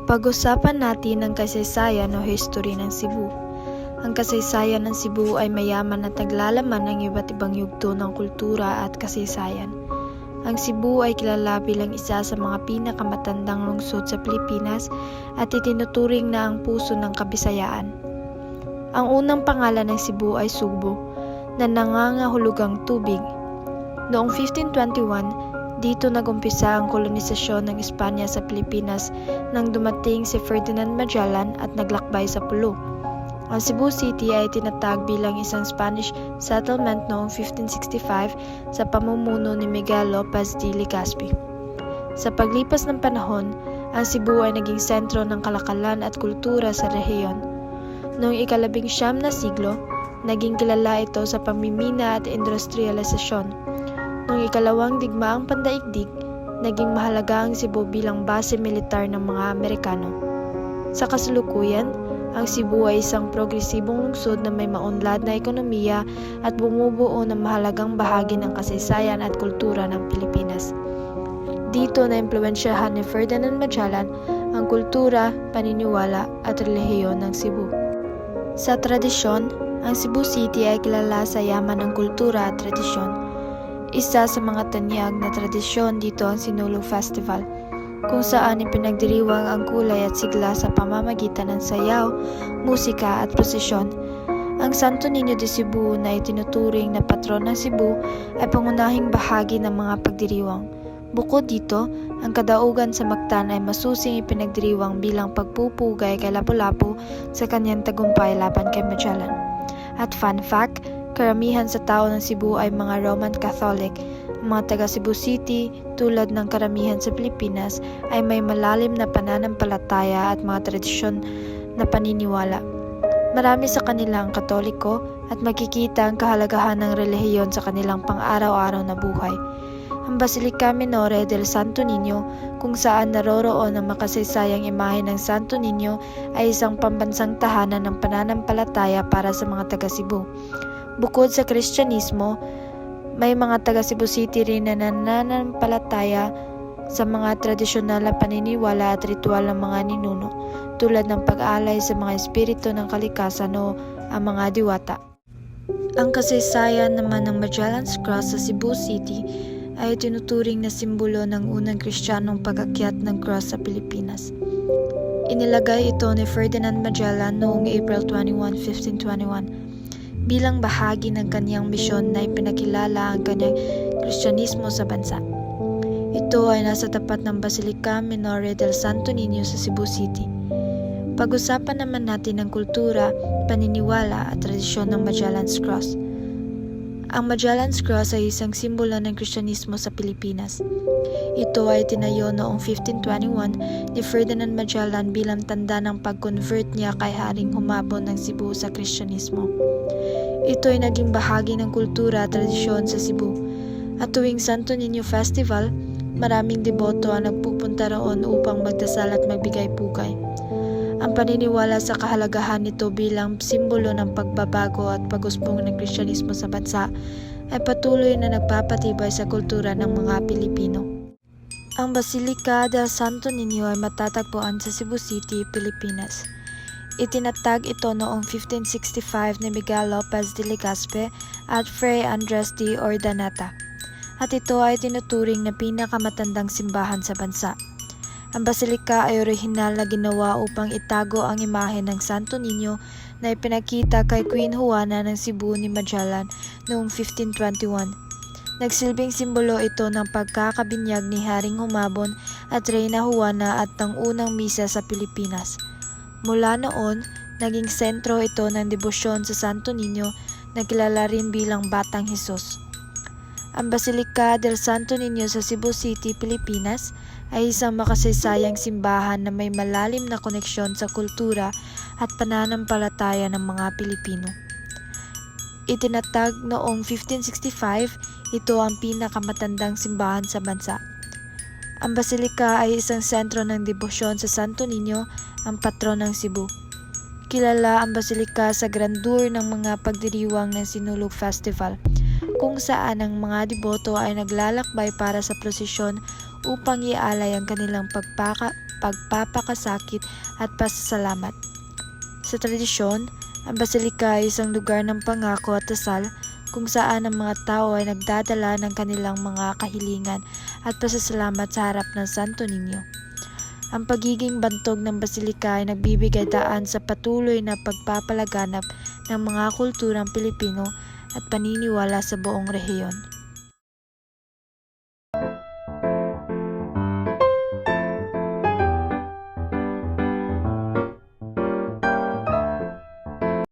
Pag-usapan natin ang kasaysayan o history ng Cebu. Ang kasaysayan ng Cebu ay mayaman at naglalaman ng iba't ibang yugto ng kultura at kasaysayan. Ang Cebu ay kilala bilang isa sa mga pinakamatandang lungsod sa Pilipinas at itinuturing na ang puso ng Kabisayaan. Ang unang pangalan ng Cebu ay Sugbo, na nangangahulugang tubig. Noong 1521, dito nagumpisa ang kolonisasyon ng Espanya sa Pilipinas nang dumating si Ferdinand Magellan at naglakbay sa Polo. Ang Cebu City ay tinatag bilang isang Spanish settlement noong 1565 sa pamumuno ni Miguel Lopez de Legazpi. Sa paglipas ng panahon, ang Cebu ay naging sentro ng kalakalan at kultura sa rehiyon. Noong ika-19 na siglo, naging kilala ito sa pamimina at industrialisasyon. Noong ika-2 digmaang pandaigdig, naging mahalaga ang Cebu bilang base militar ng mga Amerikano. Sa kasalukuyan, ang Cebu ay isang progresibong lungsod na may maunlad na ekonomiya at bumubuo ng mahalagang bahagi ng kasaysayan at kultura ng Pilipinas. Dito na-impluwensyahan ni Ferdinand Magellan ang kultura, paniniwala at relihiyon ng Cebu. Sa tradisyon, ang Cebu City ay kilala sa yaman ng kultura at tradisyon. Isa sa mga tanyag na tradisyon dito ang Sinulog Festival, kung saan ipinagdiriwang ang kulay at sigla sa pamamagitan ng sayaw, musika at prosesyon. Ang Santo Niño de Cebu na itinuturing na patron ng Cebu ay pangunahing bahagi ng mga pagdiriwang. Bukod dito, ang kadaugan sa Mactan ay masusing ipinagdiriwang bilang pagpupugay kay Lapu-Lapu sa kanyang tagumpay laban kay Magellan. At fun fact, karamihan sa tao ng Cebu ay mga Roman Catholic. Ang mga taga Cebu City, tulad ng karamihan sa Pilipinas, ay may malalim na pananampalataya at mga tradisyon na paniniwala. Marami sa kanila ang Katoliko at makikita ang kahalagahan ng relihiyon sa kanilang pang-araw-araw na buhay. Ang Basilica Minore del Santo Niño, kung saan naroroon ang makasaysayang imahe ng Santo Niño, ay isang pambansang tahanan ng pananampalataya para sa mga taga Cebu. Bukod sa Kristyanismo, may mga taga Cebu City rin na nananampalataya sa mga tradisyonal na paniniwala at ritual ng mga ninuno, tulad ng pag-alay sa mga espiritu ng kalikasan o ang mga diwata. Ang kasaysayan naman ng Magellan's Cross sa Cebu City ay tinuturing na simbolo ng unang Kristiyanong pag-akyat ng cross sa Pilipinas. Inilagay ito ni Ferdinand Magellan noong April 21, 1521. Bilang bahagi ng kanyang misyon na ipinakilala ang kanyang Kristyanismo sa bansa. Ito ay nasa tapat ng Basilica Minore del Santo Niño sa Cebu City. Pag-usapan naman natin ang kultura, paniniwala at tradisyon ng Magellan's Cross. Ang Magellan's Cross ay isang simbolo ng Kristyanismo sa Pilipinas. Ito ay tinayo noong 1521 ni Ferdinand Magellan bilang tanda ng pag-convert niya kay Haring Humabon ng Cebu sa Kristyanismo. Ito ay naging bahagi ng kultura at tradisyon sa Cebu. At tuwing Santo Niño Festival, maraming deboto ang nagpupunta roon upang magdasal at magbigay pugay. Ang paniniwala sa kahalagahan nito bilang simbolo ng pagbabago at pag-usbong ng Kristyanismo sa bansa ay patuloy na nagpapatibay sa kultura ng mga Pilipino. Ang Basilica del Santo Niño ay matatagpuan sa Cebu City, Pilipinas. Itinatag ito noong 1565 ni Miguel Lopez de Legazpi at Fray Andres de Ordaneta, at ito ay tinuturing na pinakamatandang simbahan sa bansa. Ang basilika ay orihinal na ginawa upang itago ang imahe ng Santo Niño na ipinakita kay Queen Juana ng Cebu ni Magellan noong 1521. Nagsilbing simbolo ito ng pagkakabinyag ni Haring Humabon at Reyna Juana at ng unang misa sa Pilipinas. Mula noon, naging sentro ito ng debosyon sa Santo Niño na kilala rin bilang Batang Hesus. Ang Basilica del Santo Niño sa Cebu City, Pilipinas ay isang makasaysayang simbahan na may malalim na koneksyon sa kultura at pananampalataya ng mga Pilipino. Itinatag noong 1565, ito ang pinakamatandang simbahan sa bansa. Ang basilika ay isang sentro ng debosyon sa Santo Niño, ang patron ng Cebu. Kilala ang basilika sa grandeur ng mga pagdiriwang ng Sinulog Festival, kung saan ang mga deboto ay naglalakbay para sa prosesyon upang ialay ang kanilang pagpapakasakit at pasasalamat. Sa tradisyon, ang basilika ay isang lugar ng pangako at dasal kung saan ang mga tao ay nagdadala ng kanilang mga kahilingan at pasasalamat sa harap ng Santo Niño. Ang pagiging bantog ng basilika ay nagbibigay daan sa patuloy na pagpapalaganap ng mga kulturang Pilipino at paniniwala sa buong rehiyon.